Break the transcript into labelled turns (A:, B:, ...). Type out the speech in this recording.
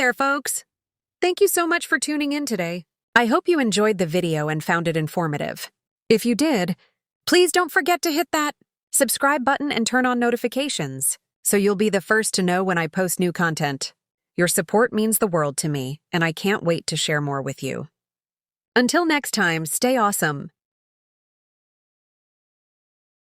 A: there, folks! Thank you so much for tuning in today. I hope you enjoyed the video and found it informative. If you did, please don't forget to hit that subscribe button and turn on notifications so you'll be the first to know when I post new content. Your support means the world to me, and I can't wait to share more with you. Until next time, stay awesome.